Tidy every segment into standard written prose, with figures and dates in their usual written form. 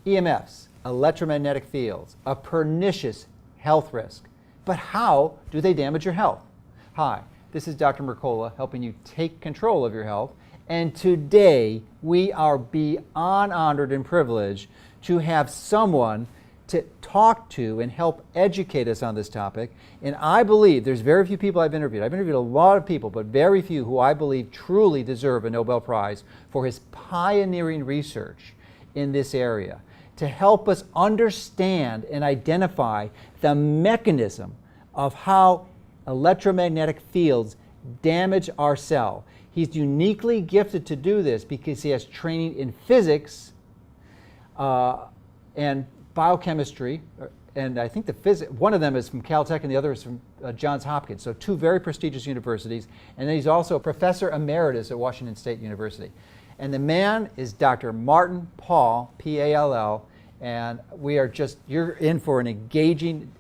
EMFs, electromagnetic fields, a pernicious health risk. But how do they damage your health? Hi, this is Dr. Mercola helping you take control of your health. And today we are beyond honored and privileged to have someone to talk to and help educate us on this topic. And I believe there's very few people I've interviewed. I've interviewed a lot of people, but very few who I believe truly deserve a Nobel Prize for his pioneering research in this area to help us understand and identify the mechanism of how electromagnetic fields damage our cell. He's uniquely gifted to do this because he has training in physics and biochemistry, and I think one of them is from Caltech and the other is from Johns Hopkins, so two very prestigious universities, and then he's also a professor emeritus at Washington State University. And the man is Dr. Martin Pall, P-A-L-L, and you're in for an engaging,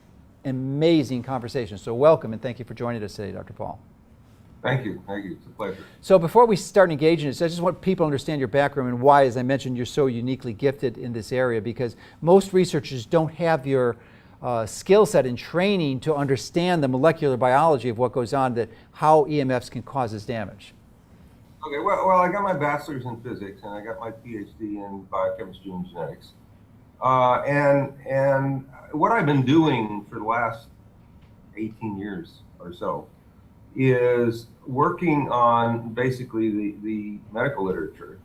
amazing conversation. So welcome and thank you for joining us today, Dr. Pall. Thank you. It's a pleasure. So before we start engaging this, I just want people to understand your background and why, as I mentioned, you're so uniquely gifted in this area, because most researchers don't have your skill set and training to understand the molecular biology of what goes on, how EMFs can cause this damage. Okay, well, I got my bachelor's in physics and I got my PhD in biochemistry and genetics. And what I've been doing for the last 18 years or so is working on basically the medical literature,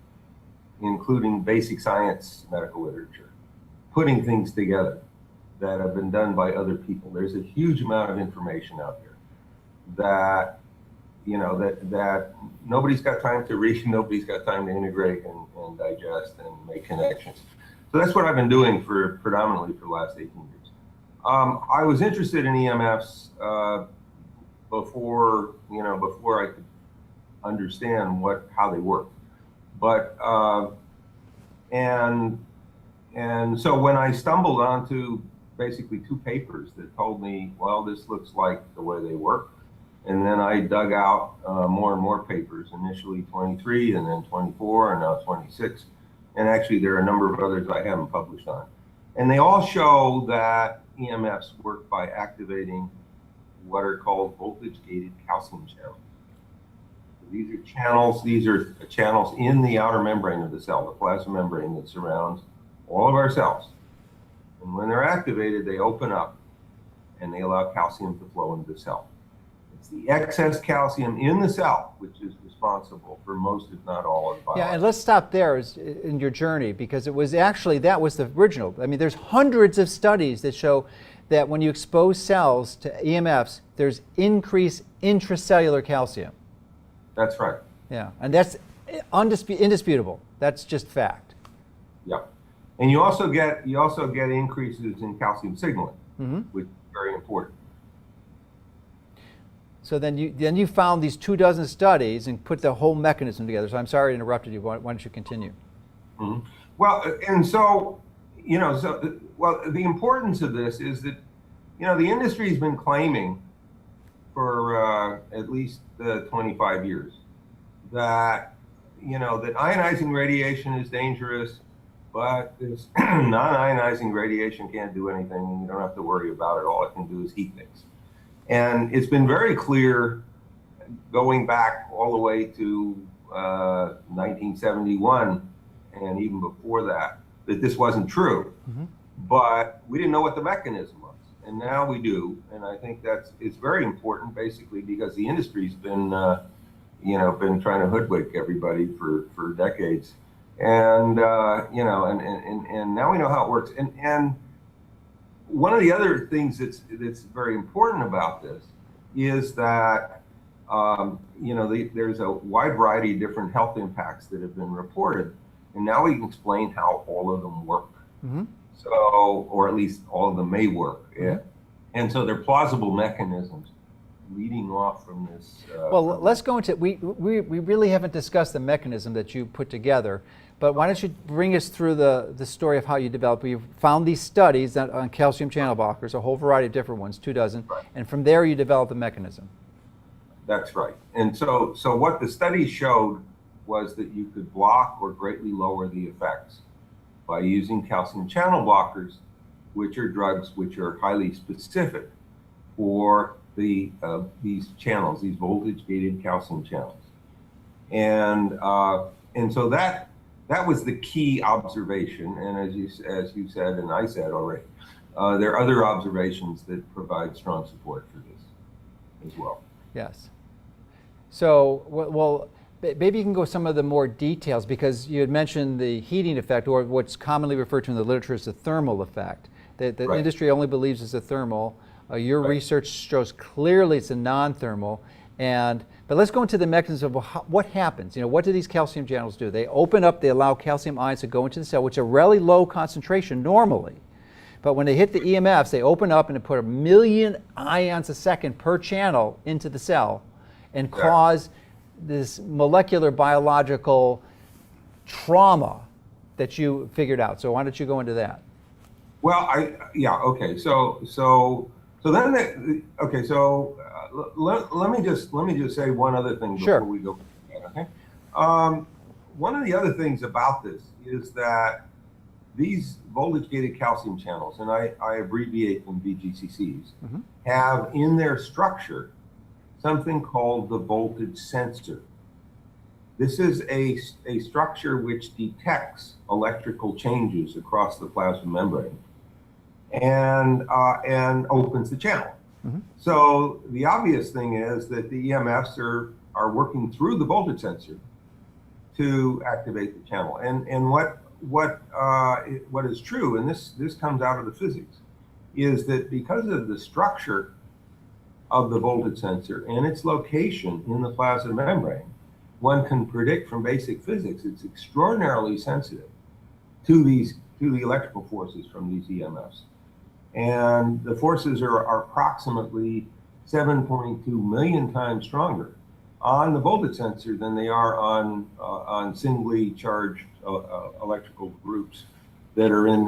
including basic science medical literature, putting things together that have been done by other people. There's a huge amount of information out there that, that nobody's got time to read, nobody's got time to integrate and digest and make connections. So that's what I've been doing predominantly for the last 18 years. I was interested in EMFs before I could understand how they work. But and so when I stumbled onto basically two papers that told me, well, this looks like the way they work, and then I dug out more and more papers, initially 23 and then 24 and now 26. And actually there are a number of others I haven't published on. And they all show that EMFs work by activating what are called voltage-gated calcium channels. So these are channels in the outer membrane of the cell, the plasma membrane that surrounds all of our cells. And when they're activated, they open up and they allow calcium to flow into the cell. It's the excess calcium in the cell which is responsible for most, if not all, of biology. Yeah, and let's stop there in your journey, because it was actually, that was the original. I mean, there's hundreds of studies that show that when you expose cells to EMFs, there's increased intracellular calcium. That's right. Yeah, and that's indisputable. That's just fact. Yeah, and you also get increases in calcium signaling, which is very important. So then you found these 24 studies and put the whole mechanism together. So I'm sorry I interrupted you. Why don't you continue? Well, and so, the importance of this is that, the industry's been claiming for at least 25 years that, that ionizing radiation is dangerous, but this non-ionizing radiation can't do anything, and you don't have to worry about it. All it can do is heat things. And it's been very clear, going back all the way to 1971, and even before that this wasn't true. But we didn't know what the mechanism was, and now we do. And I think it's very important, basically, because the industry's been been trying to hoodwink everybody for decades, and and now we know how it works. And one of the other things that's very important about this is that there's a wide variety of different health impacts that have been reported, and now we can explain how all of them work. So, or at least all of them may work. And so they're plausible mechanisms leading off from this. Well, let's go into, we really haven't discussed the mechanism that you put together, but why don't you bring us through the story of how you developed. You found these studies on calcium channel blockers, a whole variety of different ones, 24, right. And from there you developed the mechanism. That's right. And so what the study showed was that you could block or greatly lower the effects by using calcium channel blockers, which are drugs which are highly specific for these channels, these voltage-gated calcium channels. And so that was the key observation. And as you said, and I said already, there are other observations that provide strong support for this as well. Yes. So, well, maybe you can go some of the more details, because you had mentioned the heating effect, or what's commonly referred to in the literature as the thermal effect. The Right. industry only believes it's a thermal. Your Right. research shows clearly it's a non-thermal. But let's go into the mechanism of what happens. What do these calcium channels do? They open up, they allow calcium ions to go into the cell, which are really low concentration normally. But when they hit the EMFs, they open up and they put 1 million ions a second per channel into the cell and cause this molecular biological trauma that you figured out. So why don't you go into that? Well, okay. Let me just say one other thing before Sure. we go. Okay. One of the other things about this is that these voltage-gated calcium channels, and I abbreviate them VGCCs, have in their structure something called the voltage sensor. This is a structure which detects electrical changes across the plasma membrane and opens the channel. So the obvious thing is that the EMFs are working through the voltage sensor to activate the channel. And what is true, and this comes out of the physics, is that because of the structure of the voltage sensor and its location in the plasma membrane, one can predict from basic physics it's extraordinarily sensitive to the electrical forces from these EMFs. And the forces are approximately 7.2 million times stronger on the voltage sensor than they are on singly charged electrical groups that are in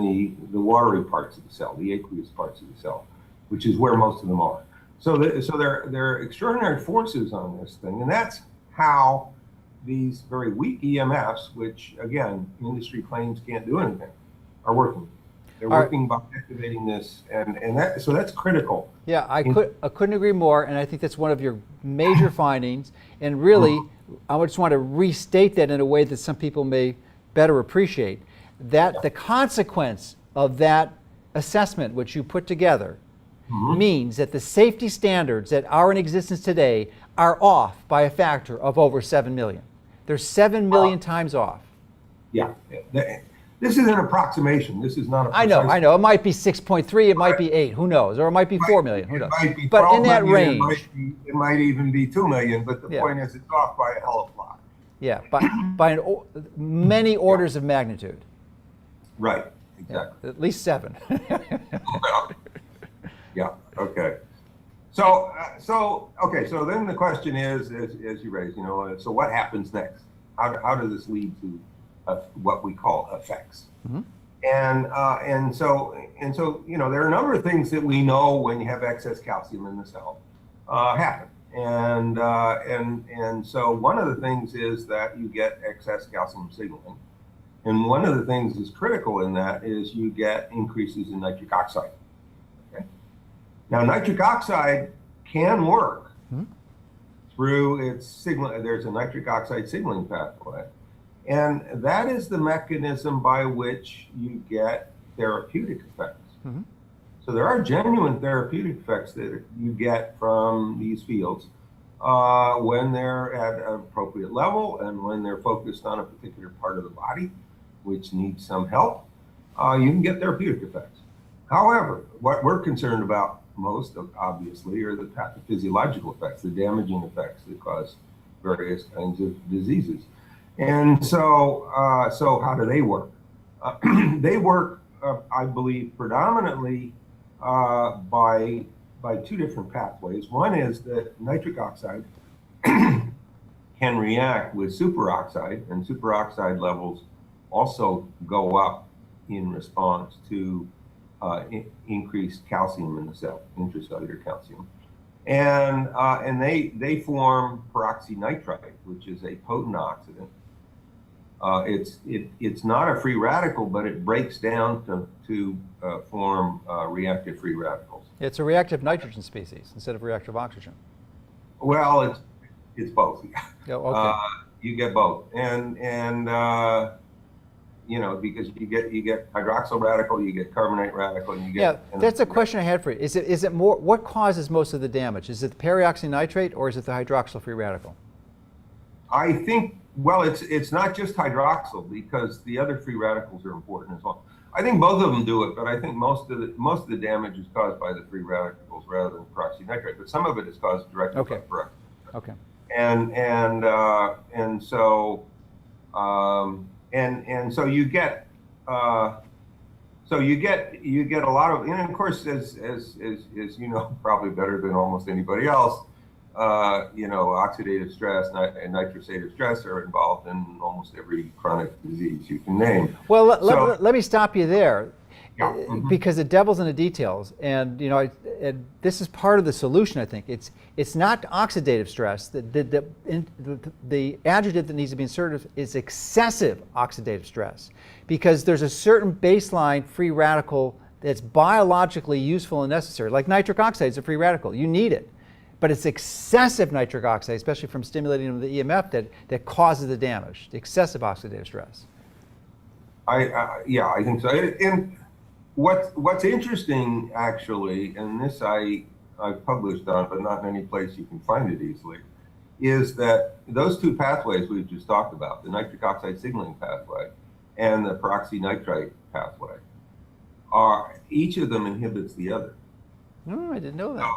the watery parts of the cell, the aqueous parts of the cell, which is where most of them are. So there are extraordinary forces on this thing, and that's how these very weak EMFs, which again industry claims can't do anything, are working. They're working by activating this, and that's critical. Yeah, I couldn't agree more, and I think that's one of your major findings. And really, I just want to restate that in a way that some people may better appreciate. That the consequence of that assessment, which you put together, means that the safety standards that are in existence today are off by a factor of over 7 million. They're 7 million times off. Yeah. This is an approximation. This is not a precise. I know. It might be 6.3, it might be 8, who knows? Or it might be 4 million, who knows? It might be but 12 in that million, range. it might even be 2 million, but the point is it's off by a hell of a lot. Yeah, by many orders of magnitude. Right, exactly. Yeah, at least 7. Yeah, okay. So then the question is, as you raised, so what happens next? How does this lead to what we call effects? And so there are a number of things that we know when you have excess calcium in the cell happen. And so one of the things is that you get excess calcium signaling. And one of the things that's critical in that is you get increases in nitric oxide. Okay. Now, nitric oxide can work through its signal. There's a nitric oxide signaling pathway. And that is the mechanism by which you get therapeutic effects. So there are genuine therapeutic effects that you get from these fields when they're at an appropriate level and when they're focused on a particular part of the body which needs some help. You can get therapeutic effects. However, what we're concerned about most, obviously, are the pathophysiological effects, the damaging effects that cause various kinds of diseases. And so how do they work? They work, I believe, predominantly by 2 different pathways. One is that nitric oxide can react with superoxide, and superoxide levels also go up in response to increased calcium in the cell, intracellular calcium. And they form peroxynitrite, which is a potent oxidant. It's not a free radical, but it breaks down to form reactive free radicals. It's a reactive nitrogen species instead of reactive oxygen. Well, it's both. Oh, okay. You get both, and because you get hydroxyl radical, you get carbonate radical, and you get. Yeah, that's a question I had for you. Is it more, what causes most of the damage? Is it the peroxynitrate or is it the hydroxyl free radical? I think, well, it's not just hydroxyl, because the other free radicals are important as well. I think both of them do it, but I think most of the damage is caused by the free radicals rather than peroxynitrate. But some of it is caused directly by peroxynitrate. Okay. And so you get you get a lot of, and of course, as you know, probably better than almost anybody else, oxidative stress and nitrosative stress are involved in almost every chronic disease you can name. Well, let me stop you there. Yeah. Mm-hmm. Because the devil's in the details, and and this is part of the solution. I think it's not oxidative stress. The adjective that needs to be inserted is excessive oxidative stress, because there's a certain baseline free radical that's biologically useful and necessary. Like nitric oxide is a free radical; you need it, but it's excessive nitric oxide, especially from stimulating the EMF, that causes the damage. The excessive oxidative stress. I think so. And what's interesting, actually, and this I've published on, but not in any place you can find it easily, is that those two pathways we've just talked about, the nitric oxide signaling pathway and the peroxynitrite pathway, each of them inhibits the other. No, I didn't know that.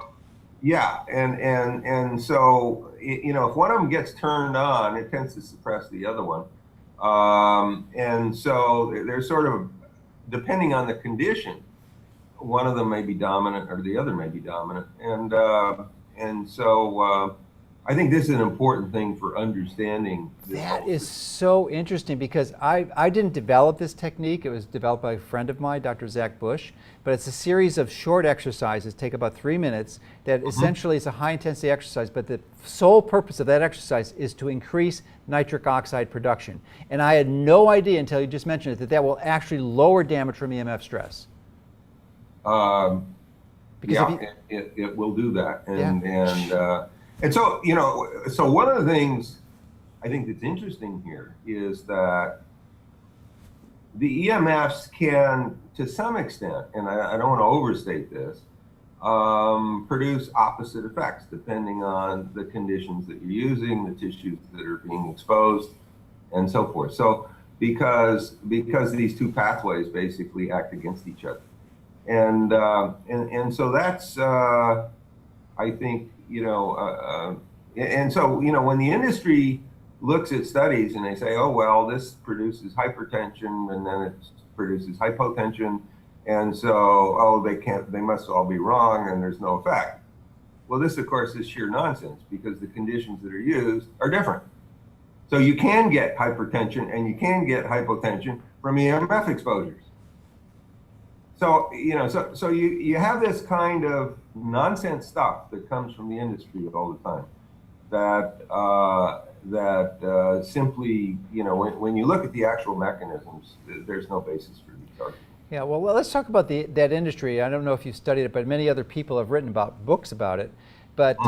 Yeah, and so if one of them gets turned on, it tends to suppress the other one, and so there's sort of, depending on the condition, one of them may be dominant or the other may be dominant, and so I think this is an important thing for understanding this. That is so interesting, because I didn't develop this technique. It was developed by a friend of mine, Dr. Zach Bush, but it's a series of short exercises, take about 3 minutes, that essentially is a high intensity exercise, but the sole purpose of that exercise is to increase nitric oxide production. And I had no idea until you just mentioned it that will actually lower damage from EMF stress. Because it will do that, and so, so one of the things I think that's interesting here is that the EMFs can, to some extent, and I don't want to overstate this, produce opposite effects depending on the conditions that you're using, the tissues that are being exposed, and so forth. So because these two pathways basically act against each other, and so that's I think, and so, when the industry looks at studies and they say, oh, well, this produces hypertension and then it produces hypotension, and so, they must all be wrong and there's no effect. Well, this, of course, is sheer nonsense, because the conditions that are used are different. So you can get hypertension and you can get hypotension from EMF exposures. So, so you have this kind of nonsense stuff that comes from the industry all the time, that simply, when you look at the actual mechanisms, there's no basis for these arguments. Yeah, well, let's talk about that industry. I don't know if you've studied it, but many other people have written books about it. But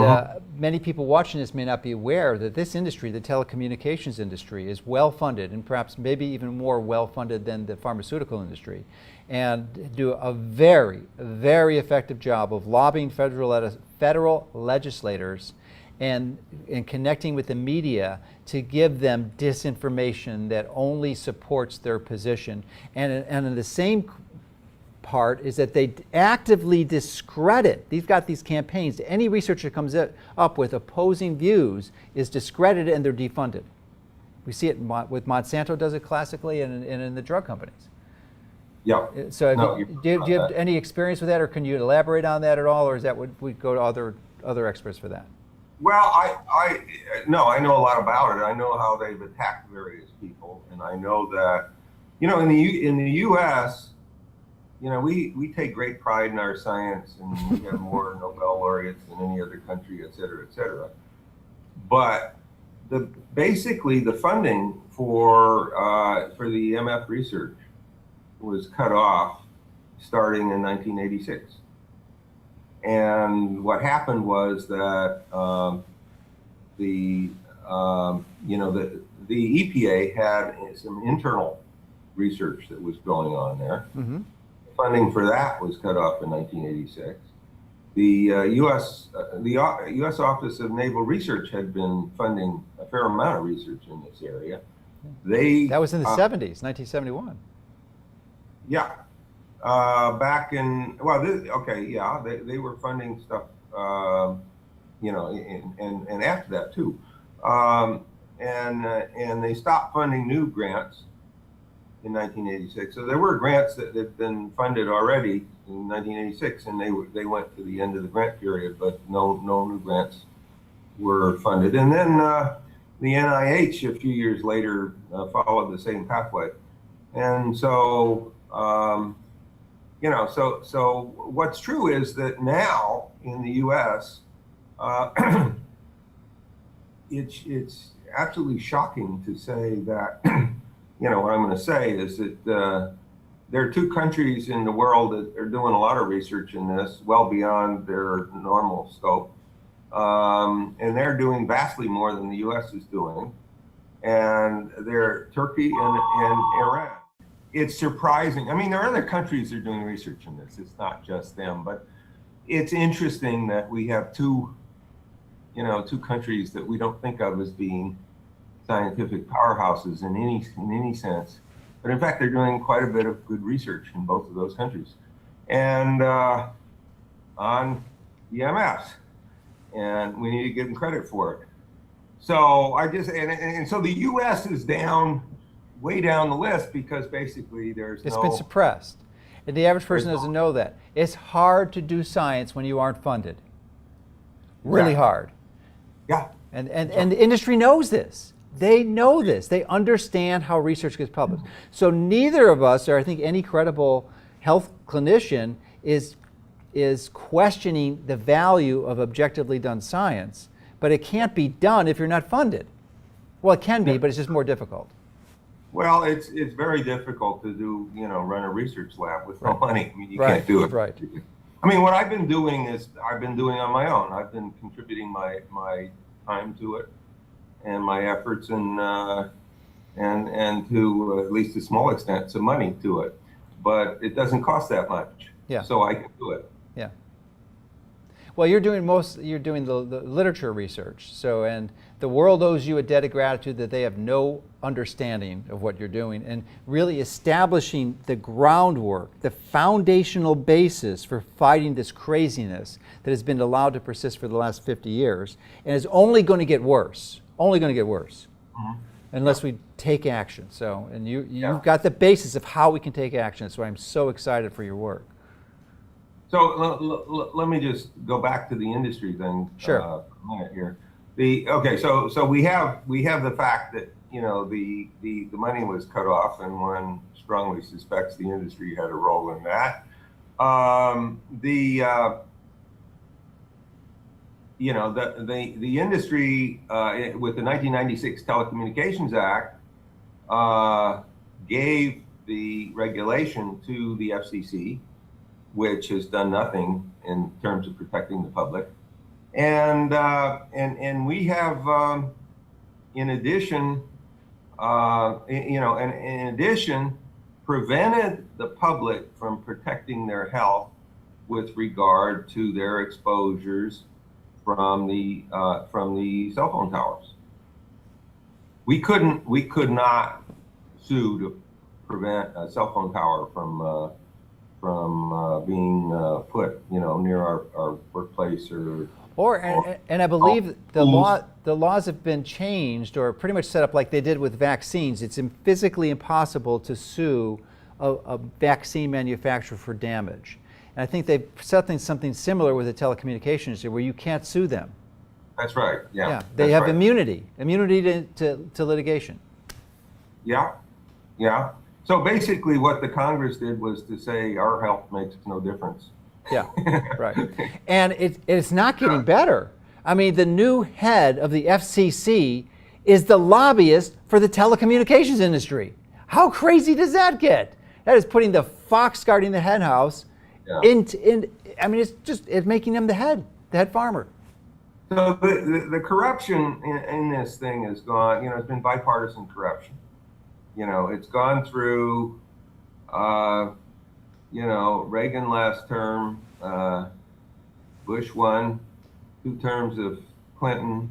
many people watching this may not be aware that this industry, the telecommunications industry, is well funded, and perhaps maybe even more well funded than the pharmaceutical industry, and do a very, very effective job of lobbying federal legislators and connecting with the media to give them disinformation that only supports their position. And in the same part is that they actively discredit, they've got these campaigns, any researcher comes up with opposing views is discredited and they're defunded. We see it with Monsanto does it classically, and in the drug companies. Yeah. So do you have any experience with that, or can you elaborate on that at all, or is that would we go to other experts for that? Well, I know a lot about it. I know how they've attacked various people, and I know that, in the U.S., we take great pride in our science, and we have more Nobel laureates than any other country, et cetera, et cetera. But basically the funding for the MF research was cut off starting in 1986. And what happened was that the EPA had some internal research that was going on there. Mm-hmm. Funding for that was cut off in 1986. The U.S. Office of Naval Research had been funding a fair amount of research in this area. That was in the 70s, 1971. Yeah. Back in, well, they were funding stuff, and after that too. And they stopped funding new grants in 1986. So there were grants that had been funded already in 1986, and they went to the end of the grant period, but no new grants were funded. And then the NIH a few years later followed the same pathway. And so, so what's true is that now in the U.S., it's absolutely shocking to say that, what I'm going to say is that there are two countries in the world that are doing a lot of research in this, well beyond their normal scope. And they're doing vastly more than the U.S. is doing. And they're Turkey and Iran. It's surprising. I mean, there are other countries that are doing research in this. It's not just them, but it's interesting that we have two countries that we don't think of as being scientific powerhouses in any sense. But in fact, they're doing quite a bit of good research in both of those countries. And on EMFs. And we need to give them credit for it. So so the U.S. is way down the list because basically it's been suppressed. And the average person doesn't know that. It's hard to do science when you aren't funded. Really hard. Yeah. And the industry knows this. They know this. They understand how research gets published. So neither of us, or I think any credible health clinician, is questioning the value of objectively done science, but it can't be done if you're not funded. Well, it can be, but it's just more difficult. Well, it's very difficult to do, run a research lab with no money. I mean, you can't do it. Right. I mean, what I've been doing on my own. I've been contributing my time to it and my efforts and to at least a small extent some money to it. But it doesn't cost that much. Yeah. So I can do it. Yeah. Well, you're doing the literature research. So, and the world owes you a debt of gratitude that they have no understanding of what you're doing, and really establishing the groundwork, the foundational basis for fighting this craziness that has been allowed to persist for the last 50 years, and is only going to get worse. Only going to get worse. Mm-hmm. Unless we take action. So, and you've got the basis of how we can take action. That's why I'm so excited for your work. So let me just go back to the industry thing for a minute here. So we have the fact that the money was cut off, and one strongly suspects the industry had a role in that. The industry with the 1996 Telecommunications Act gave the regulation to the FCC, which has done nothing in terms of protecting the public, and we have, in addition, prevented the public from protecting their health with regard to their exposures from the cell phone towers. We could not sue to prevent a cell phone tower from being put, near our workplace and I believe the laws have been changed or pretty much set up like they did with vaccines. It's physically impossible to sue a vaccine manufacturer for damage. And I think they've set something similar with the telecommunications industry where you can't sue them. That's right. Yeah. Yeah. They have immunity to litigation. Yeah. Yeah. So basically what the Congress did was to say our health makes no difference. Yeah, right. And it's not getting better. I mean, the new head of the FCC is the lobbyist for the telecommunications industry. How crazy does that get? That is putting the fox guarding the hen house I mean, it's making them the head farmer. So the corruption in this thing has gone, it's been bipartisan corruption. It's gone through, Reagan last term, Bush 1, 2 terms of Clinton,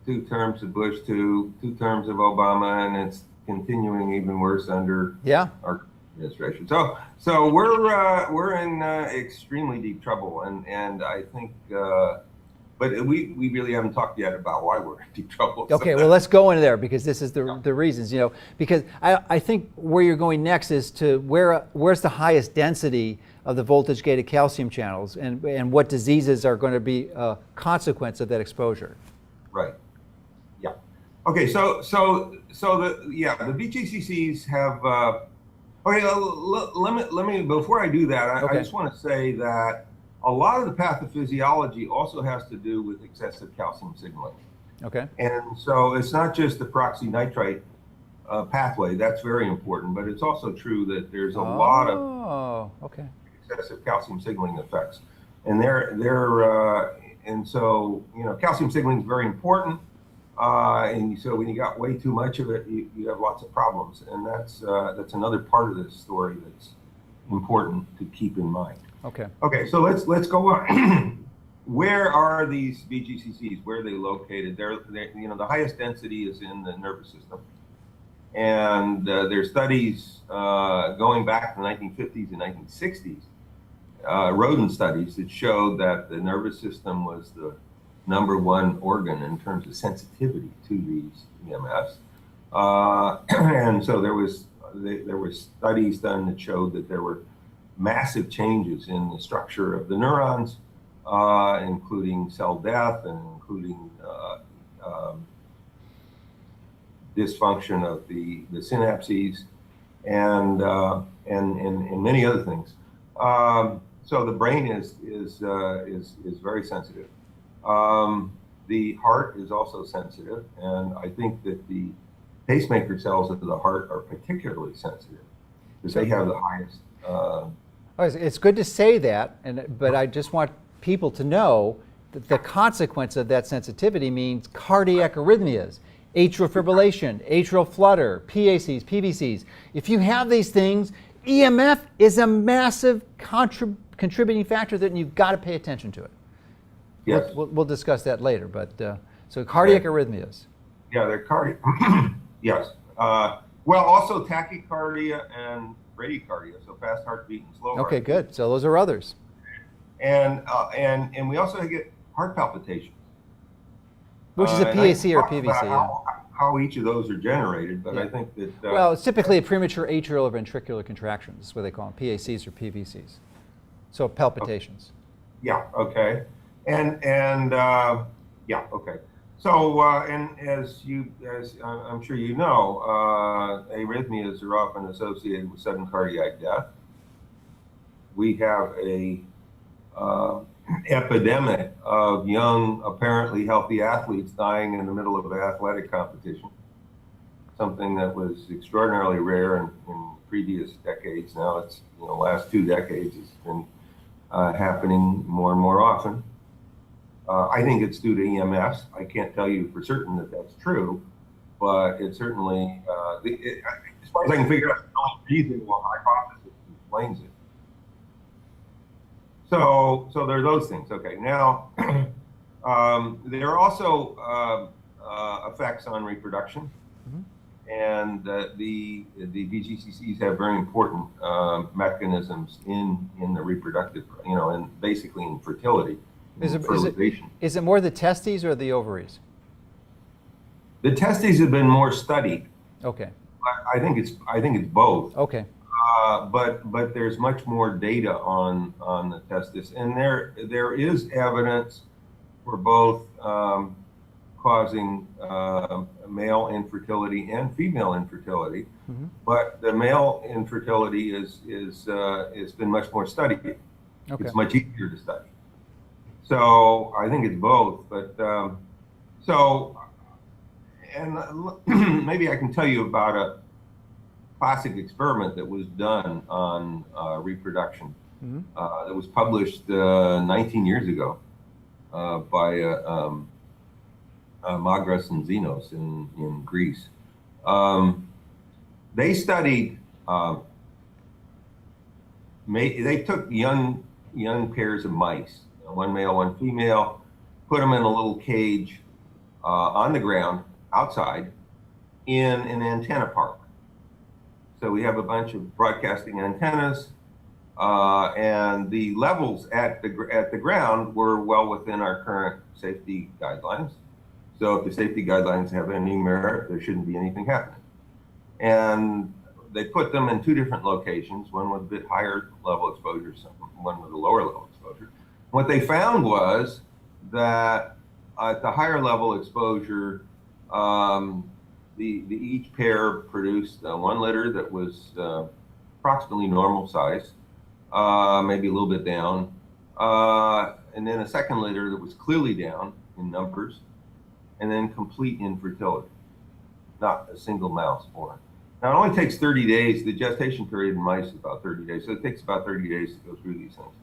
2 terms of Bush 2, 2 terms of Obama, and it's continuing even worse under our administration. So we're in extremely deep trouble, and I think, but we really haven't talked yet about why we're in deep trouble. Okay, well, let's go into there, because this is the reasons, because I think where you're going next is to where's the highest density of the voltage gated calcium channels, and what diseases are going to be a consequence of that exposure. Right. Yeah. Okay. So the VGCCs have. Okay. Let me before I do that, I just want to say that a lot of the pathophysiology also has to do with excessive calcium signaling. Okay. And so it's not just the peroxynitrite pathway. That's very important, but it's also true that there's a lot of excessive calcium signaling effects, and and so calcium signaling is very important, and so when you got way too much of it, you have lots of problems, and that's another part of this story that's important to keep in mind. Okay, so let's go on. Where are these VGCCs? Where are they located? They're the highest density is in the nervous system, and there's studies going back to the 1950s and 1960s. Rodent studies that showed that the nervous system was the #1 organ in terms of sensitivity to these EMFs, and so there were studies done that showed that there were massive changes in the structure of the neurons, including cell death and including dysfunction of the synapses and many other things. So the brain is very sensitive. The heart is also sensitive, and I think that the pacemaker cells of the heart are particularly sensitive because they have the highest. It's good to say that, but I just want people to know that the consequence of that sensitivity means cardiac arrhythmias, atrial fibrillation, atrial flutter, PACs, PVCs. If you have these things, EMF is a massive contributing factor that you've got to pay attention to it. Yes. We'll discuss that later, but so cardiac arrhythmias. Yeah, they're cardiac. Yes. Well, also tachycardia and bradycardia, so fast heartbeat and slow heartbeat. Okay, good. So those are others. And we also get heart palpitations. Which is a PAC or PVC. How each of those are generated, but I think that... well, it's typically a premature atrial or ventricular contraction. That's what they call them, PACs or PVCs. So palpitations. Yeah, okay. And yeah, okay. So, and as I'm sure you know, arrhythmias are often associated with sudden cardiac death. We have a epidemic of young, apparently healthy athletes dying in the middle of an athletic competition, something that was extraordinarily rare in previous decades. Now it's, last 2 decades, it's been happening more and more often. I think it's due to EMFs. I can't tell you for certain that that's true, but it certainly, as far as I can figure out, it's the only reasonable hypothesis explains it. So there are those things. Okay, now there are also effects on reproduction, and the VGCCs have very important mechanisms in the reproductive, and basically in fertility. Is it more the testes or the ovaries? The testes have been more studied. Okay. I think it's both. Okay. But there's much more data on the testis, and there is evidence for both causing male infertility and female infertility. But the male infertility is been much more studied. Okay. It's much easier to study. So I think it's both. But so maybe I can tell you about a classic experiment that was done on reproduction. That was published 19 years ago by Magras and Xenos in Greece. They studied, they took young pairs of mice, one male, one female, put them in a little cage on the ground outside in an antenna park. So we have a bunch of broadcasting antennas, and the levels at the ground were well within our current safety guidelines. So if the safety guidelines have any merit, there shouldn't be anything happening. And they put them in two different locations, one with a bit higher level exposure, one with a lower level exposure. What they found was that at the higher level exposure, each pair produced one litter that was approximately normal size, maybe a little bit down, and then a second litter that was clearly down in numbers, and then complete infertility, not a single mouse born. Now, it only takes 30 days. The gestation period in mice is about 30 days, so it takes about 30 days to go through these things.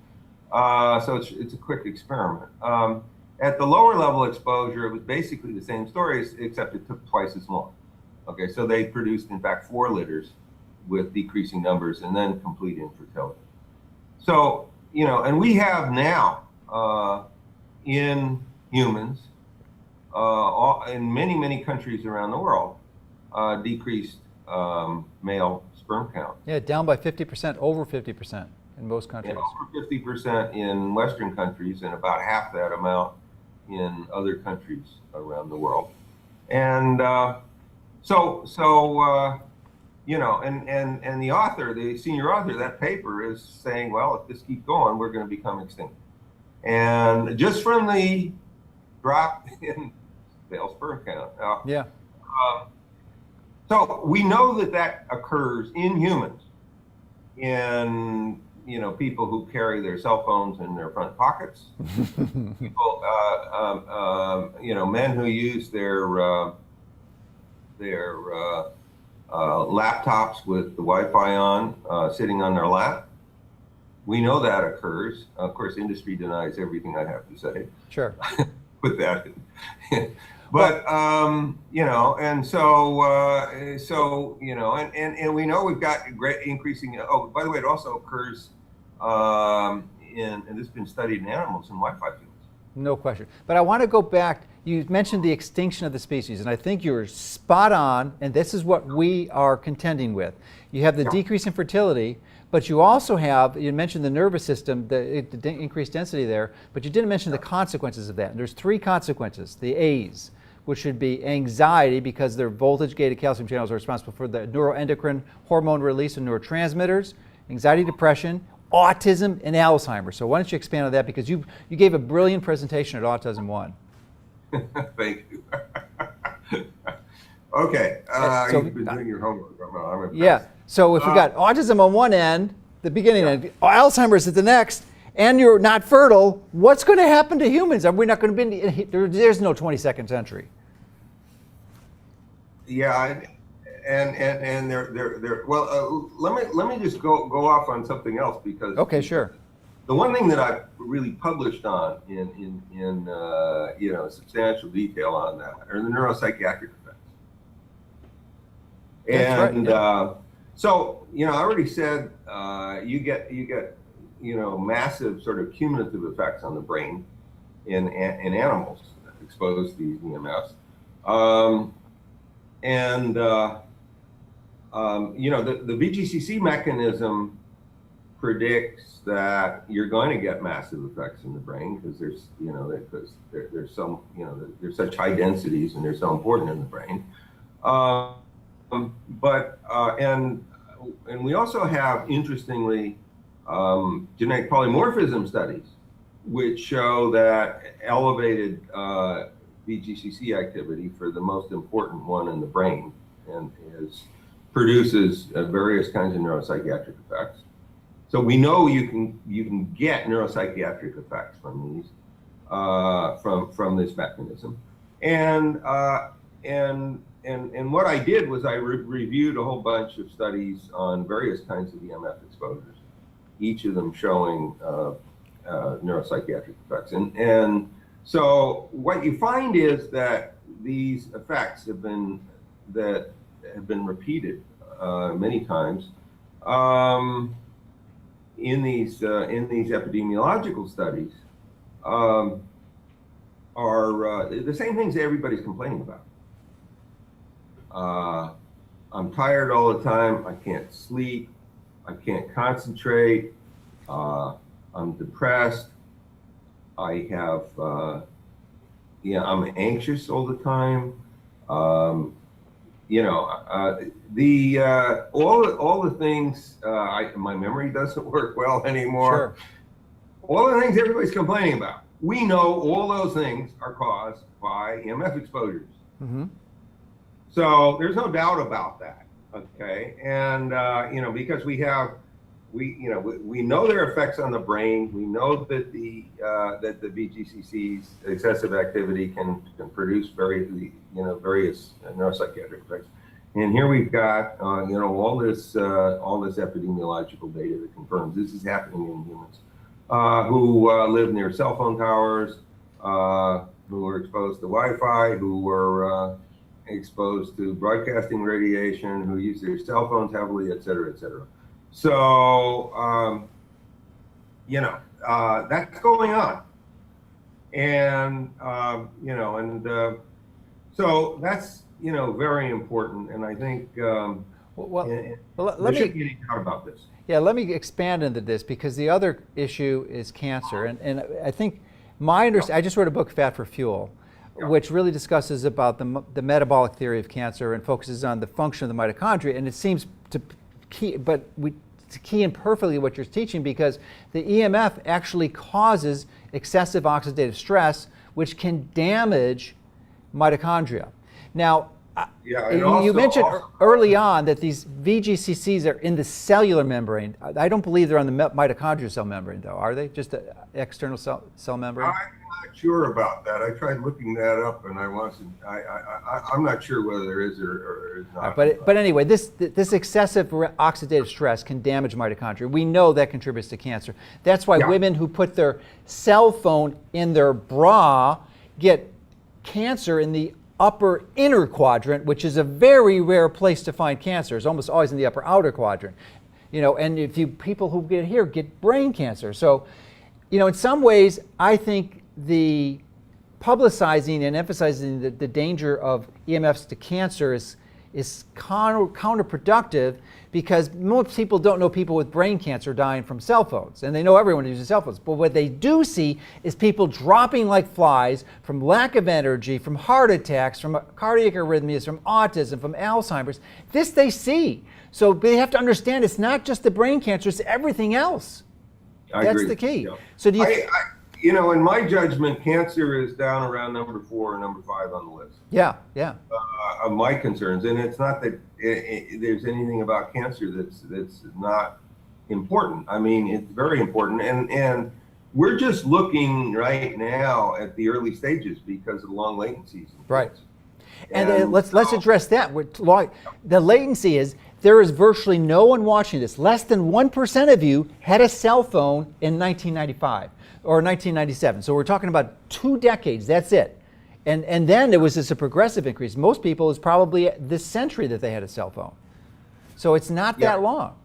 So it's a quick experiment. At the lower level exposure, it was basically the same story, except it took twice as long. Okay, so they produced, in fact, 4 litters with decreasing numbers and then complete infertility. So, and we have now in humans, in many countries around the world, decreased male sperm count. Yeah, down by 50%, over 50% in most countries. And over 50% in Western countries, and about half that amount in other countries around the world. And and the author, the senior author of that paper, is saying, well, if this keeps going, we're going to become extinct. And just from the drop in male sperm count. Yeah. So we know that occurs in humans, in people who carry their cell phones in their front pockets, people, men who use their laptops with the Wi-Fi on, sitting on their lap. We know that occurs. Of course, industry denies everything I have to say. Sure. Put that in. But and we know we've got great increasing. Oh, by the way, it also occurs and this has been studied in animals in Wi-Fi fields. No question. But I want to go back. You mentioned the extinction of the species, and I think you're spot on. And this is what we are contending with. You have the decrease in fertility, but you also have, you mentioned the nervous system, the increased density there, but you didn't mention the consequences of that. And there's 3 consequences, the A's, which should be anxiety, because their voltage-gated calcium channels are responsible for the neuroendocrine hormone release of neurotransmitters, anxiety, depression, autism, and Alzheimer's. So why don't you expand on that, because you gave a brilliant presentation at Autism 1. Thank you. Okay, So, you've been doing your homework. I'm impressed. Yeah, so if we got autism on one end, the beginning end, Alzheimer's at the next, and you're not fertile, what's going to happen to humans? Are we not going to be, there's no 22nd century. Yeah, and they're well. Let me just go off on something else, because Okay, sure. the one thing that I really published on in substantial detail on that are the neuropsychiatric effects. That's And right, so I already said you get massive sort of cumulative effects on the brain in animals exposed to these EMFs. The VGCC mechanism predicts that you're going to get massive effects in the brain, because there's such high densities and they're so important in the brain. And we also have, interestingly, genetic polymorphism studies, which show that elevated VGCC activity for the most important one in the brain and produces various kinds of neuropsychiatric effects. So we know you can get neuropsychiatric effects from these from this mechanism, and and what I did was I reviewed a whole bunch of studies on various kinds of EMF exposures, each of them showing neuropsychiatric effects. And so what you find is that these effects have been repeated many times in these epidemiological studies. Are the same things everybody's complaining about. I'm tired all the time. I can't sleep. I can't concentrate. I'm depressed. I have, I'm anxious all the time. All the things. My memory doesn't work well anymore. Sure. All the things everybody's complaining about. We know all those things are caused by EMF exposures. Mm-hmm. So there's no doubt about that. Okay, and because we know their effects on the brain. We know that the VGCC's excessive activity can produce various neuropsychiatric effects. And here we've got all this epidemiological data that confirms this is happening in humans who live near cell phone towers, who are exposed to Wi-Fi, who were exposed to broadcasting radiation, who use their cell phones heavily, et cetera, et cetera. So, that's going on. And, so that's, very important. And I think there shouldn't be any doubt about this. Yeah, let me expand into this, because the other issue is cancer. And I think I just wrote a book, Fat for Fuel, which really discusses about the metabolic theory of cancer and focuses on the function of the mitochondria. And it seems to key in perfectly what you're teaching, because the EMF actually causes excessive oxidative stress, which can damage mitochondria. Now, you mentioned early on that these VGCCs are in the cellular membrane. I don't believe they're on the mitochondrial cell membrane, though, are they? Just the external cell membrane? I'm not sure about that. I tried looking that up, and I'm not sure whether there is or is not. But anyway, this excessive oxidative stress can damage mitochondria. We know that contributes to cancer. That's why women who put their cell phone in their bra get cancer in the upper inner quadrant, which is a very rare place to find cancer. It's almost always in the upper outer quadrant. And people who get here get brain cancer. So, in some ways, I think the publicizing and emphasizing the danger of EMFs to cancer is counterproductive, because most people don't know people with brain cancer dying from cell phones, and they know everyone uses cell phones. But what they do see is people dropping like flies from lack of energy, from heart attacks, from cardiac arrhythmias, from autism, from Alzheimer's. This they see. So they have to understand it's not just the brain cancer, it's everything else. That's agree. The key. Yeah. So do you in my judgment, cancer is down around number 4 or number 5 on the list. Yeah. Of my concerns, and it's not that there's anything about cancer that's not important. I mean, it's very important, and we're just looking right now at the early stages because of the long latencies. Right. And let's address that. The latency is, there is virtually no one watching this. Less than 1% of you had a cell phone in 1995 or 1997. So we're talking about 2 decades. That's it. And then there was a progressive increase. Most people, it's probably this century that they had a cell phone. So it's not that long.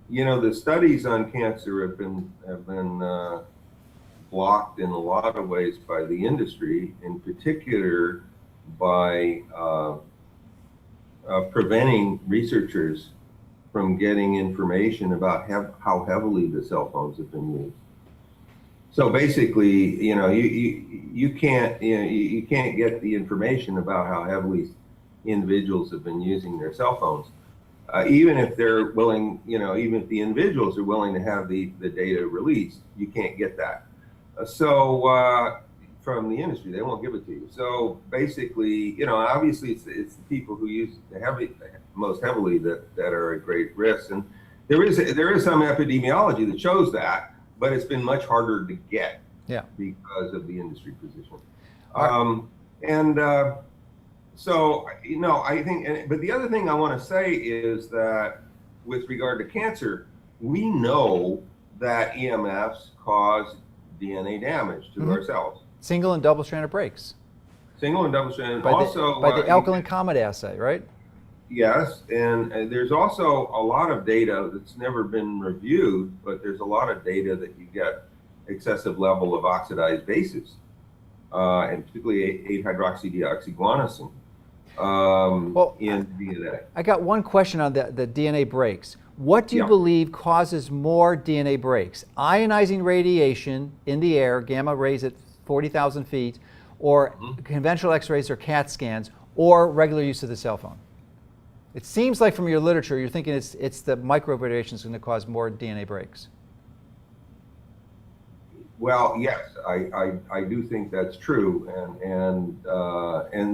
The studies on cancer have been blocked in a lot of ways by the industry, in particular by preventing researchers from getting information about how heavily the cell phones have been used. So basically, you can't get the information about how heavily individuals have been using their cell phones, even if they're willing, even if the individuals are willing to have the data released, you can't get that. From the industry, they won't give it to you. So basically, obviously it's the people who use most heavily that are at great risk, and there is some epidemiology that shows that. But it's been much harder to get because of the industry position. So, I think, but the other thing I want to say is that with regard to cancer, we know that EMFs cause DNA damage to our cells. Single and double stranded breaks. Single and double stranded. By Also, the alkaline comet assay, right? yes, and there's also a lot of data that's never been reviewed, but there's a lot of data that you get excessive level of oxidized bases, and particularly 8-hydroxydeoxyguanosine in DNA. I got one question on the DNA breaks. What do you believe causes more DNA breaks? Ionizing radiation in the air, gamma rays at 40,000 feet, or conventional X-rays or CAT scans, or regular use of the cell phone? It seems like from your literature, you're thinking it's the microwave radiation is going to cause more DNA breaks. Well, yes, I do think that's true, and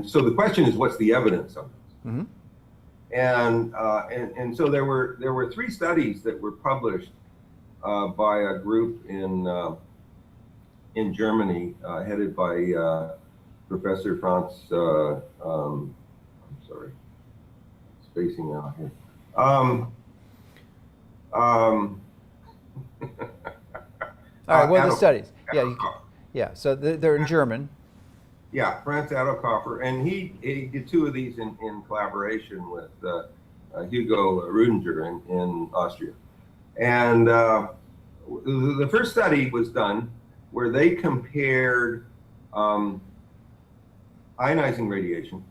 so the question is, what's the evidence of this? And so there were 3 studies that were published by a group in Germany, headed by Professor Franz. I'm sorry, spacing out here. All right, what are the studies? Yeah, so they're in German. Yeah, Franz Adolkoffer, and he did 2 of these in collaboration with Hugo Rudinger in Austria. And the first study was done where they compared ionizing radiation,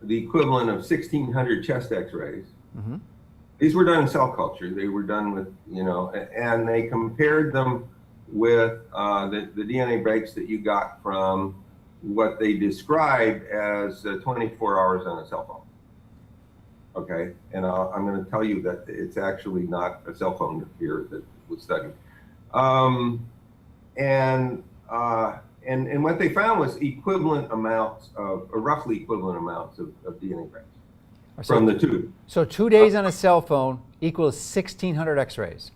the equivalent of 1,600 chest X-rays. These were done in cell culture. They were done with, and they compared them with the DNA breaks that you got from what they described as 24 hours on a cell phone. Okay, and I'm going to tell you that it's actually not a cell phone here that was studied. And what they found was equivalent amounts of, or roughly equivalent amounts of DNA breaks from the 2. So 2 days on a cell phone equals 1,600 X-rays,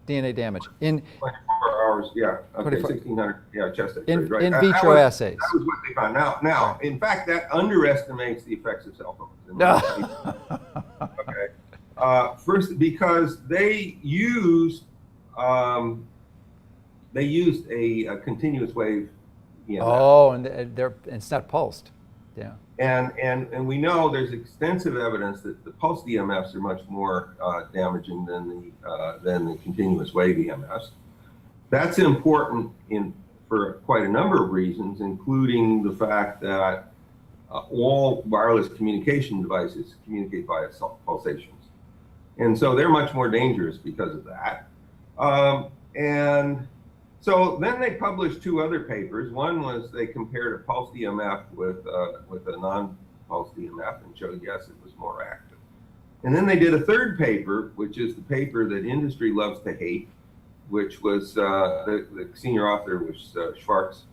DNA damage. In 24 hours, yeah. Okay, 1,600, chest X-rays, right. In vitro assays. That was what they found. Now, in fact, that underestimates the effects of cell phones. Okay. First, because they used a continuous wave EMF. Oh, and it's not pulsed. Yeah. And we know there's extensive evidence that the pulsed EMFs are much more damaging than the continuous wave EMFs. That's important for quite a number of reasons, including the fact that all wireless communication devices communicate via pulsations, and so they're much more dangerous because of that. And so then they published 2 other papers. One was they compared a pulsed EMF with a non-pulsed EMF and showed, yes, it was more active. And then they did a 3rd paper, which is the paper that industry loves to hate, which was the senior author was Schwartz.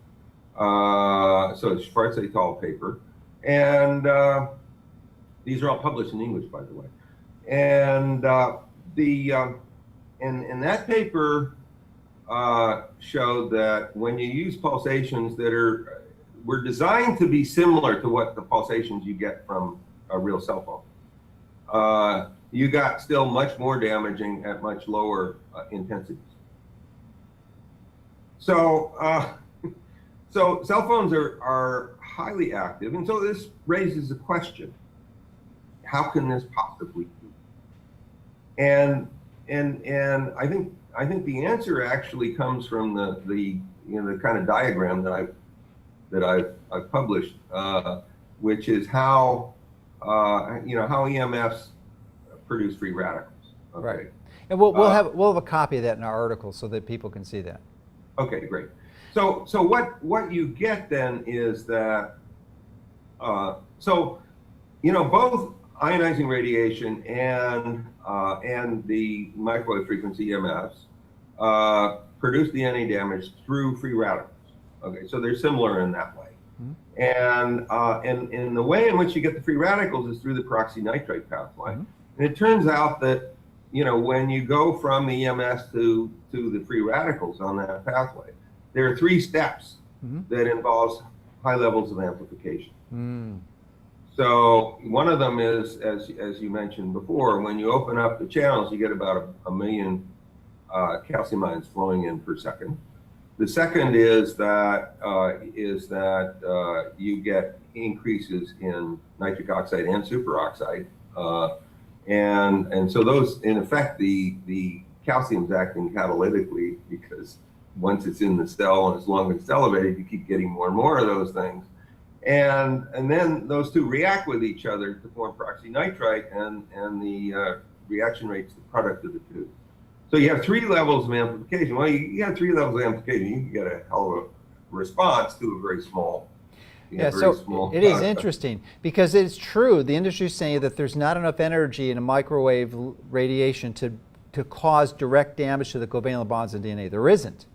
So it's Schwartz et al. Paper. And these are all published in English, by the way. And in that paper, showed that when you use pulsations that were designed to be similar to what the pulsations you get from a real cell phone, you got still much more damaging at much lower intensities. So, so cell phones are highly active, and so this raises a question: how can this possibly be? And I think the answer actually comes from the kind of diagram that I've published, which is how how EMFs produce free radicals. Okay. Right. And we'll have a copy of that in our article so that people can see that. Okay, great. So what you get then is that both ionizing radiation and the microwave frequency EMFs produce DNA damage through free radicals. Okay, so they're similar in that way. And the way in which you get the free radicals is through the peroxynitrite pathway. And it turns out that when you go from the EMS to the free radicals on that pathway, there are 3 steps that involves high levels of amplification. So one of them is, as you mentioned before, when you open up the channels, you get about a million calcium ions flowing in per second. The second is that you get increases in nitric oxide and superoxide, and so those, in effect, the calcium's acting catalytically, because once it's in the cell and as long as it's elevated, you keep getting more and more of those things. And then those two react with each other to form peroxynitrite, and the reaction rate's the product of the two. So you have three levels of amplification. Well, you have three levels of amplification, you can get a hell of a response to a very small. Yeah, so it is interesting because it's true. The industry is saying that there's not enough energy in a microwave radiation to cause direct damage to the covalent bonds in DNA. There isn't.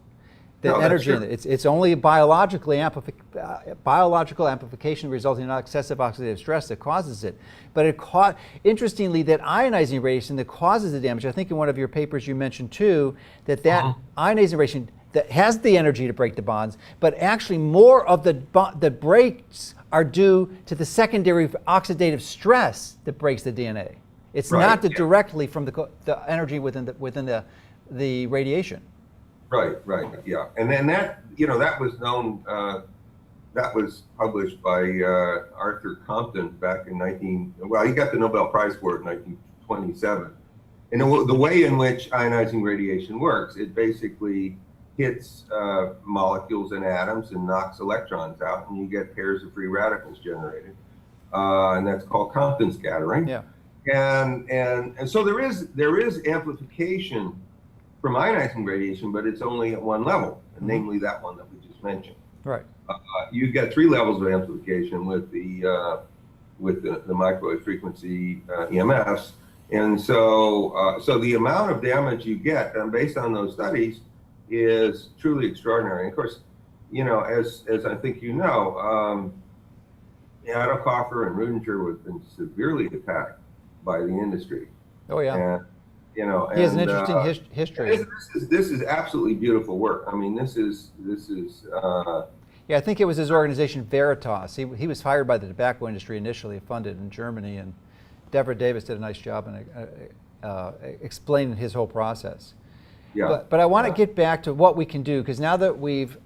The energy in it. It's only biological amplification resulting in excessive oxidative stress that causes it. But interestingly, that ionizing radiation that causes the damage, I think in one of your papers you mentioned too, that ionizing radiation that has the energy to break the bonds, but actually more of the breaks are due to the secondary oxidative stress that breaks the DNA. It's not directly from the energy within the radiation. Right, yeah. And then that was known, that was published by Arthur Compton back in he got the Nobel Prize for it in 1927. And the way in which ionizing radiation works, it basically hits molecules and atoms and knocks electrons out, and you get pairs of free radicals generated. And that's called Compton scattering. Yeah. And so there is amplification from ionizing radiation, but it's only at one level, and namely that one that we just mentioned. Right. You get three levels of amplification with the microwave frequency EMFs, and so the amount of damage you get, based on those studies, is truly extraordinary. And of course, as I think Adolf Koffer and Rudinger have been severely attacked by the industry. Oh yeah. And, he has an interesting history. This is absolutely beautiful work. I mean, this is. Yeah, I think it was his organization Veritas. He was hired by the tobacco industry initially, funded in Germany, and Deborah Davis did a nice job in explaining his whole process. Yeah. But I want to get back to what we can do, because now that we've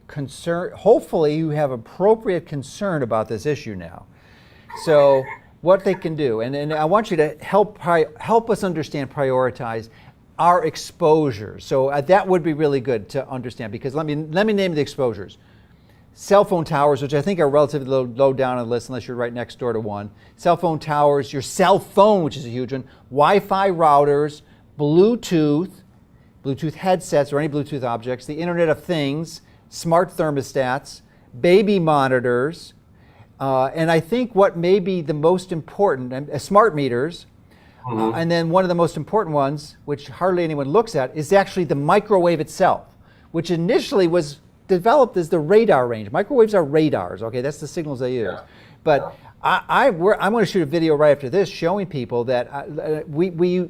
hopefully you have appropriate concern about this issue now. So what they can do, and I want you to help us understand, prioritize our exposures. So that would be really good to understand, because let me name the exposures. Cell phone towers, which I think are relatively low down on the list unless you're right next door to one. Cell phone towers, your cell phone, which is a huge one, Wi-Fi routers, Bluetooth headsets or any Bluetooth objects, the Internet of Things, smart thermostats, baby monitors, and I think what may be the most important, smart meters, and then one of the most important ones, which hardly anyone looks at, is actually the microwave itself, which initially was developed as the radar range. Microwaves are radars, okay? That's the signals they use. Yeah. But I'm going to shoot a video right after this showing people that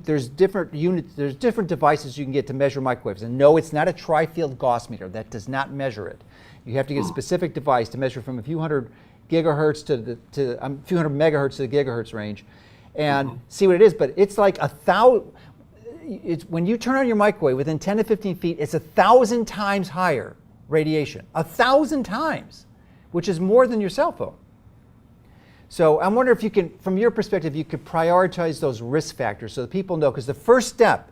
there's different units, there's different devices you can get to measure microwaves. And no, it's not a tri-field Gauss meter. That does not measure it. You have to get a specific device to measure from a few hundred gigahertz to a few hundred megahertz to the gigahertz range, and see what it is. But it's like 1,000. When you turn on your microwave within 10 to 15 feet, it's 1,000 times higher radiation. 1,000 times, which is more than your cell phone. So I wonder if you can, from your perspective, you could prioritize those risk factors so that people know, because the first step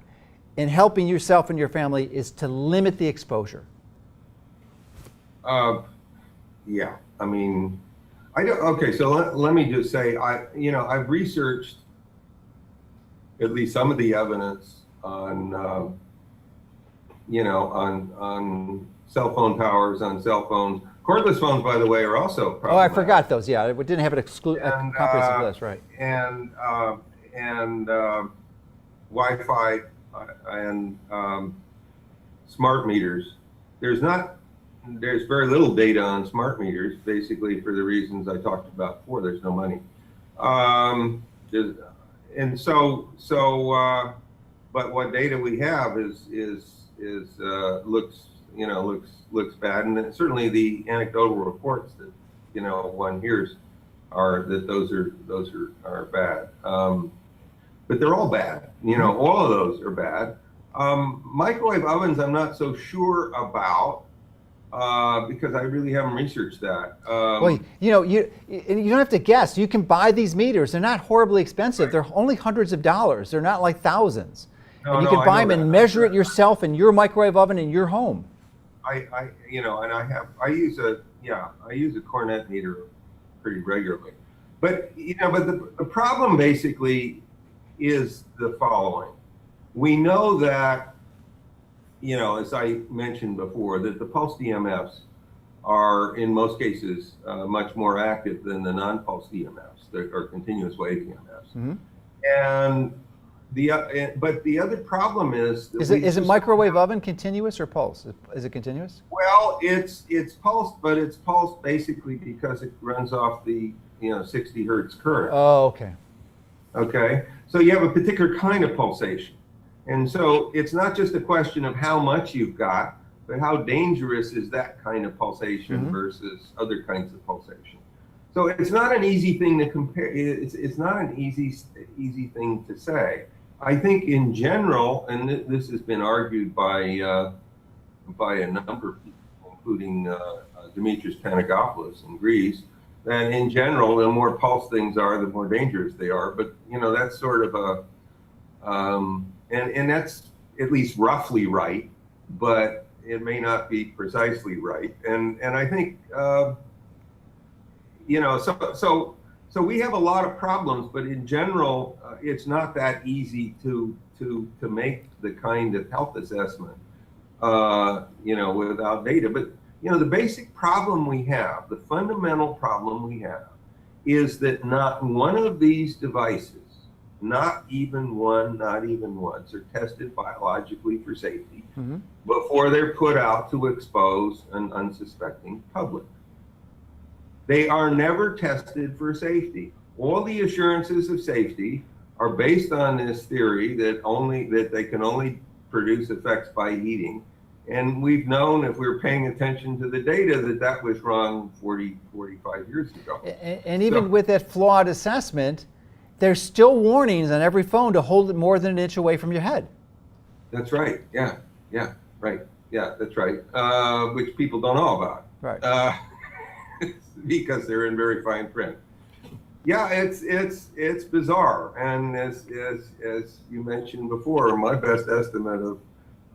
in helping yourself and your family is to limit the exposure. Yeah, I mean, okay, so let me just say, I've researched at least some of the evidence on, on cell phone towers, on cell phones. Cordless phones, by the way, are also problematic. Oh, I forgot those. Yeah, we didn't have a comprehensive list, right? And Wi-Fi and smart meters. There's very little data on smart meters, basically for the reasons I talked about before. There's no money, but what data we have looks bad, and certainly the anecdotal reports that one hears are that those are bad. But they're all bad. You know, all of those are bad. Microwave ovens, I'm not so sure about because I really haven't researched that. Well, you know, you don't have to guess. You can buy these meters. They're not horribly expensive. They're only hundreds of dollars. They're not like thousands. No, and you no, can buy I know them and that. measure it yourself in your microwave oven in your home. You know, and I use a Cornet meter pretty regularly. But, you know, the problem basically is the following. We know that, you know, as I mentioned before, that the pulsed EMFs are in most cases much more active than the non-pulsed EMFs, or continuous wave EMFs. Mm-hmm. And but the other problem is that is it microwave oven continuous or pulse? Is it continuous? Well, it's pulsed, but it's pulsed basically because it runs off the 60 hertz current. Oh, okay. Okay, so you have a particular kind of pulsation, and so it's not just a question of how much you've got, but how dangerous is that kind of pulsation versus other kinds of pulsation. So it's not an easy thing to compare. It's not an easy thing to say. I think in general, and this has been argued by a number of people, including Dimitris Panagopoulos in Greece, that in general, the more pulse things are, the more dangerous they are. But you know, that's sort of and that's at least roughly right, but it may not be precisely right. And I think you know, so we have a lot of problems, but in general, it's not that easy to make the kind of health assessment, you know, without data. But you know, the basic problem we have, the fundamental problem we have, is that not one of these devices, not even once, are tested biologically for safety before they're put out to expose an unsuspecting public. They are never tested for safety. All the assurances of safety are based on this theory that they can only produce effects by heating. And we've known, if we're paying attention to the data, that was wrong 45 years ago. And even with that flawed assessment, there's still warnings on every phone to hold it more than an inch away from your head. That's right. Yeah. Right. Yeah, that's right. Which people don't know about. Right. Because they're in very fine print. Yeah, it's bizarre. And as you mentioned before, my best estimate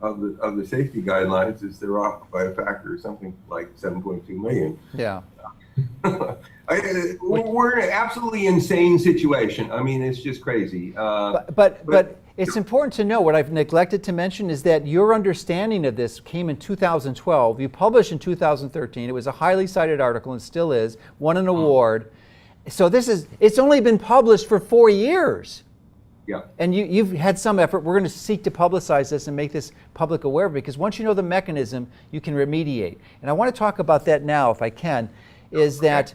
of the safety guidelines is they're off by a factor of something like 7.2 million. Yeah. We're in an absolutely insane situation. I mean, it's just crazy. But it's important to know, what I've neglected to mention is that your understanding of this came in 2012. You published in 2013. It was a highly cited article and still is, won an award. So it's only been published for 4 years. Yeah. And you've had some effort. We're going to seek to publicize this and make this public aware, because once you know the mechanism, you can remediate. And I want to talk about that now, if I can, is that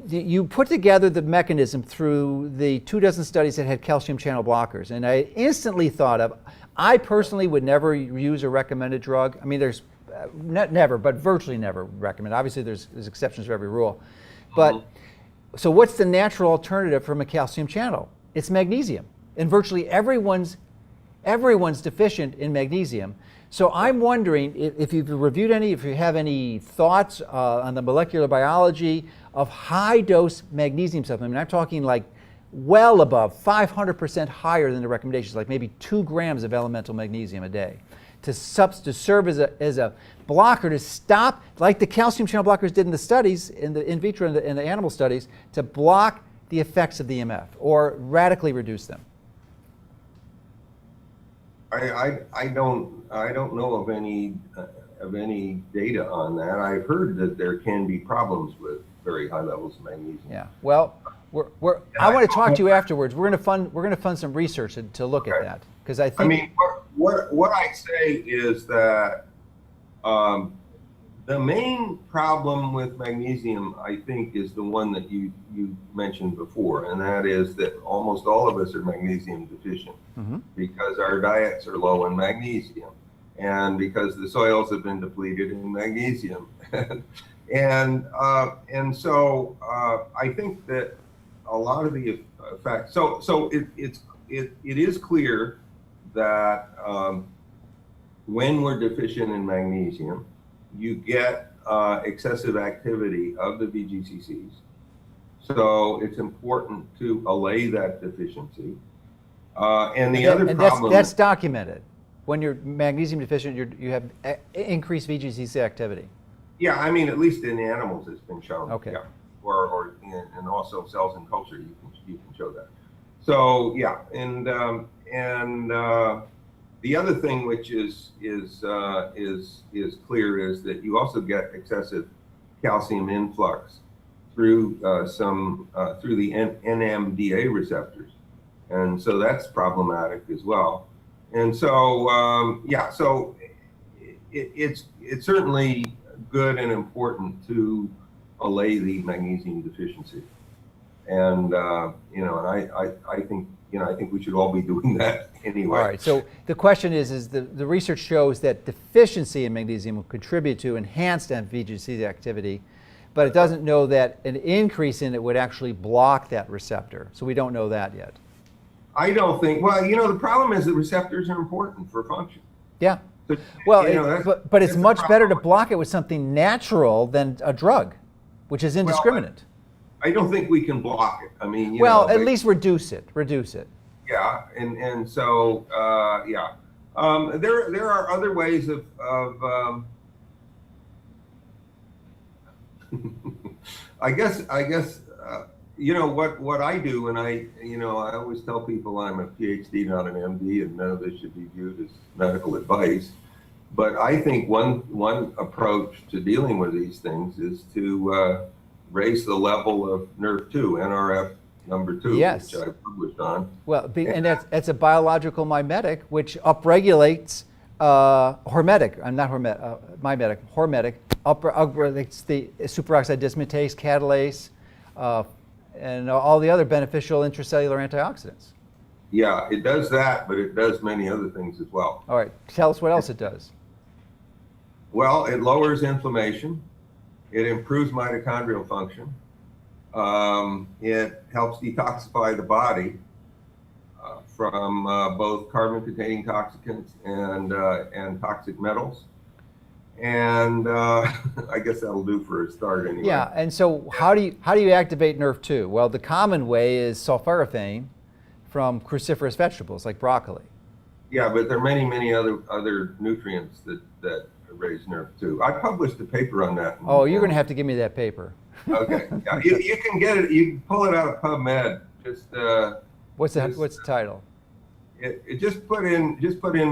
you put together the mechanism through the 24 studies that had calcium channel blockers. And I instantly thought of, I personally would never use a recommended drug. I mean, there's never, but virtually never recommend. Obviously, there's exceptions for every rule. But so what's the natural alternative from a calcium channel? It's magnesium. And virtually everyone's deficient in magnesium. So I'm wondering if you've reviewed if you have any thoughts on the molecular biology of high dose magnesium supplement. I mean, I'm talking like well above 500% higher than the recommendations, like maybe 2 grams of elemental magnesium a day, to serve as a blocker to stop, like the calcium channel blockers did in the studies, in the in vitro and the animal studies, to block the effects of the EMF or radically reduce them. I don't know of any data on that. I've heard that there can be problems with very high levels of magnesium. Yeah. Well, I want to talk to you afterwards. We're going to fund some research to look at that, because I think. I mean, what I say is that the main problem with magnesium, I think, is the one that you mentioned before, and that is that almost all of us are magnesium deficient because our diets are low in magnesium. and because the soils have been depleted in magnesium. So I think that a lot of the effects, it is clear that when we're deficient in magnesium, you get excessive activity of the VGCCs. So it's important to allay that deficiency. And the other problem, that's documented. When you're magnesium deficient, you have increased VGCC activity. yeah, I mean, at least in animals, it's been shown. Okay. Yeah. And also cells in culture, you can show that. So yeah, and the other thing which is clear is that you also get excessive calcium influx through through the NMDA receptors, and so that's problematic as well. And so yeah, so it's certainly good and important to allay the magnesium deficiency, and I think I think we should all be doing that anyway. All right. So the question is the research shows that deficiency in magnesium will contribute to enhanced VGCC activity, but it doesn't know that an increase in it would actually block that receptor. So we don't know that yet. I don't think. Well, the problem is that receptors are important for function. Yeah. So, well, but it's much better to block it with something natural than a drug, which is indiscriminate. I don't think we can block it. I mean, at least reduce it. Yeah, and so yeah, there are other ways of I guess what I do, and I always tell people I'm a PhD, not an MD, and none of this should be viewed as medical advice. But I think one approach to dealing with these things is to raise the level of Nrf2, Nrf2, yes, which I published on. Well, and that's a biological mimetic which upregulates hormetic. I'm not mimetic. Hormetic upregulates the superoxide dismutase, catalase, and all the other beneficial intracellular antioxidants. Yeah, it does that, but it does many other things as well. All right, tell us what else it does. Well, it lowers inflammation. It improves mitochondrial function. It helps detoxify the body from both carbon-containing toxicants and toxic metals. And I guess that'll do for a start anyway. Yeah, and so how do you activate Nrf2? Well, the common way is sulforaphane from cruciferous vegetables like broccoli. Yeah, but there are many other nutrients that raise Nrf2. I published a paper on that. Oh, you're going to have to give me that paper. Okay, yeah, you can get it. You can pull it out of PubMed. What's the title? It just put in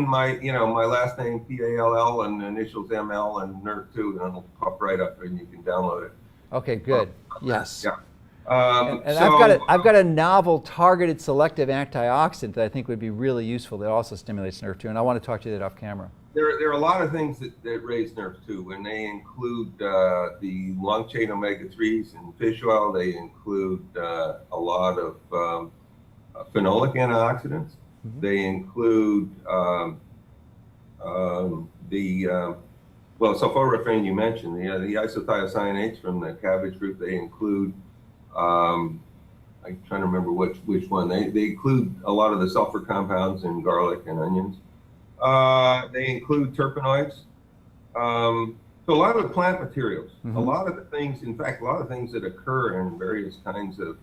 my my last name Pall and initials ML and Nrf2, and it'll pop right up and you can download it. Okay, good. Yes. Yeah. And I've got a novel targeted selective antioxidant that I think would be really useful that also stimulates Nrf2, and I want to talk to you that off camera. There are a lot of things that raise Nrf2, and they include the long chain omega-3s in fish oil. They include a lot of phenolic antioxidants. Mm-hmm. They include sulforaphane you mentioned, the isothiocyanates from the cabbage root. They include I'm trying to remember which one. They include a lot of the sulfur compounds in garlic and onions. They include terpenoids. So a lot of the plant materials, mm-hmm. a lot of the things, in fact, a lot of things that occur in various kinds of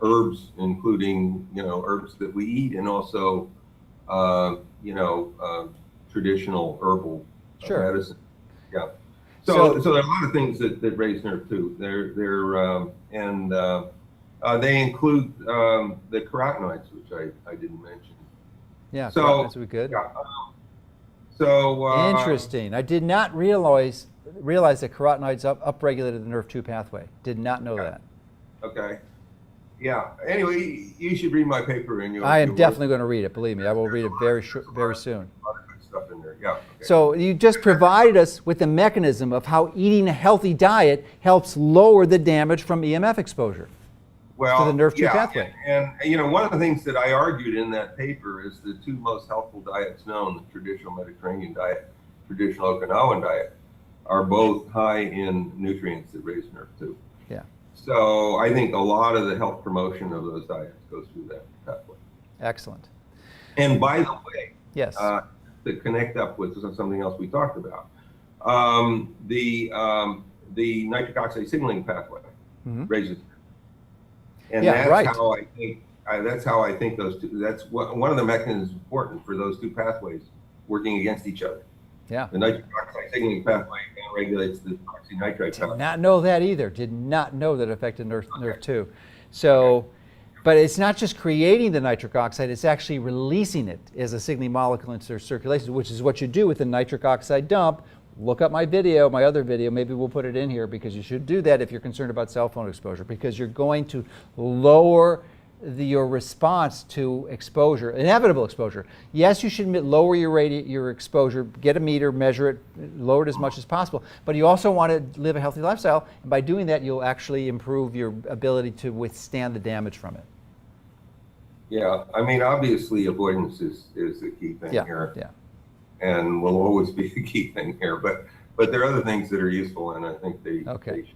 herbs, including herbs that we eat, and also traditional herbal medicine. Yeah. So there are a lot of things that raise Nrf2. They include the carotenoids, which I didn't mention. Yeah, carotenoids would be good. Yeah. Interesting. I did not realize that carotenoids upregulated the Nrf2 pathway. Did not know that. Okay. Yeah. Anyway, you should read my paper. I am definitely going to read it. Believe me, I will read it very soon. A lot of good stuff in there. Yeah. Okay. So you just provided us with the mechanism of how eating a healthy diet helps lower the damage from EMF exposure. Well, the Nrf2 yeah, pathway. and you know, one of the things that I argued in that paper is the two most healthful diets known, the traditional Mediterranean diet, traditional Okinawan diet, are both high in nutrients that raise Nrf2. Yeah. So I think a lot of the health promotion of those diets goes through that pathway. Excellent. And by the way, Yes. To connect up with something else we talked about, the nitric oxide signaling pathway raises. And Yeah, that's right. how I think those two. That's one of the mechanisms important for those two pathways working against each other. Yeah. The nitric oxide signaling pathway regulates the oxynitrite pathway. Did not know that either. Did not know that affected Nrf2. So, but it's not just creating the nitric oxide, it's actually releasing it as a signaling molecule into circulation, which is what you do with the nitric oxide dump. Look up my video, my other video, maybe we'll put it in here, because you should do that if you're concerned about cell phone exposure, because you're going to lower your response to exposure, inevitable exposure. Yes, you should lower your exposure, get a meter, measure it, lower it as much as possible, but you also want to live a healthy lifestyle, and by doing that you'll actually improve your ability to withstand the damage from it. Yeah, I mean, obviously avoidance is the key thing here. Yeah. And will always be the key thing here. But there are other things that are useful, and I think they should.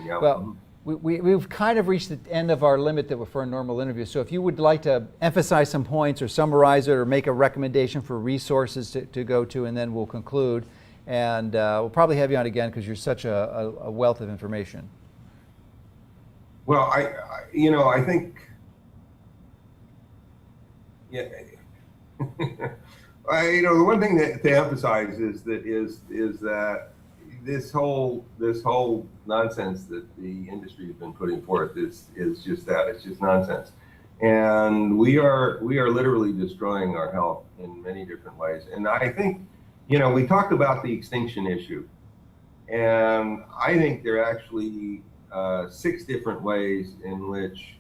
Yeah. Well, we've kind of reached the end of our limit that we're for a normal interview. So if you would like to emphasize some points or summarize it or make a recommendation for resources to go to, and then we'll conclude. And we'll probably have you on again because you're such a wealth of information. Well, I think, yeah. The one thing to emphasize is that this whole nonsense that the industry has been putting forth is just that. It's just nonsense, and we are literally destroying our health in many different ways. And I think, we talked about the extinction issue, and I think there are actually 6 different ways in which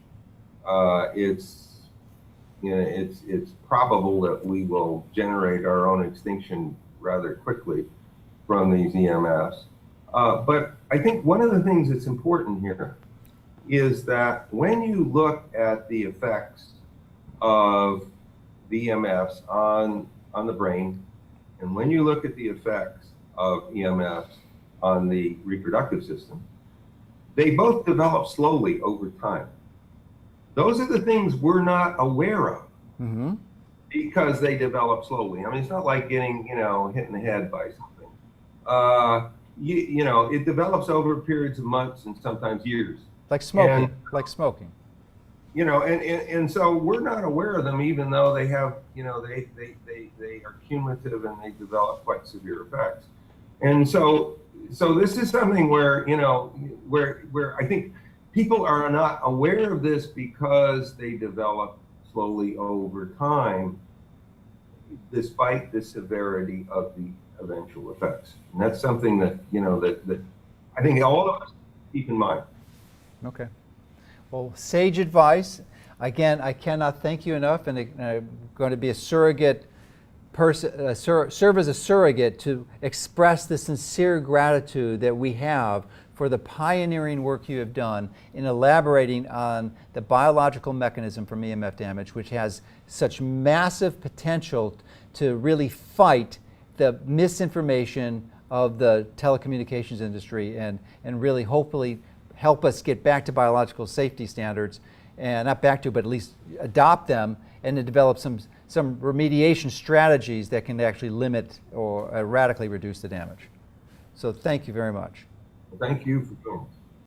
it's probable that we will generate our own extinction rather quickly from these EMFs. But I think one of the things that's important here is that when you look at the effects of the EMFs on the brain, and when you look at the effects of EMFs on the reproductive system, they both develop slowly over time. Those are the things we're not aware of because they develop slowly. I mean, it's not like getting, hit in the head by something. It develops over periods of months and sometimes years. Like smoking, And so we're not aware of them, even though they have, they are cumulative and they develop quite severe effects. And so this is something where, where I think people are not aware of this because they develop slowly over time, despite the severity of the eventual effects. And that's something that, that I think all of us keep in mind. Okay. Well, sage advice. Again, I cannot thank you enough, and I'm going to be a surrogate person, serve as a surrogate to express the sincere gratitude that we have for the pioneering work you have done in elaborating on the biological mechanism from EMF damage, which has such massive potential to really fight the misinformation of the telecommunications industry and really hopefully help us get back to biological safety standards, and not back to, but at least adopt them and to develop some remediation strategies that can actually limit or radically reduce the damage. So thank you very much. Thank you for doing this.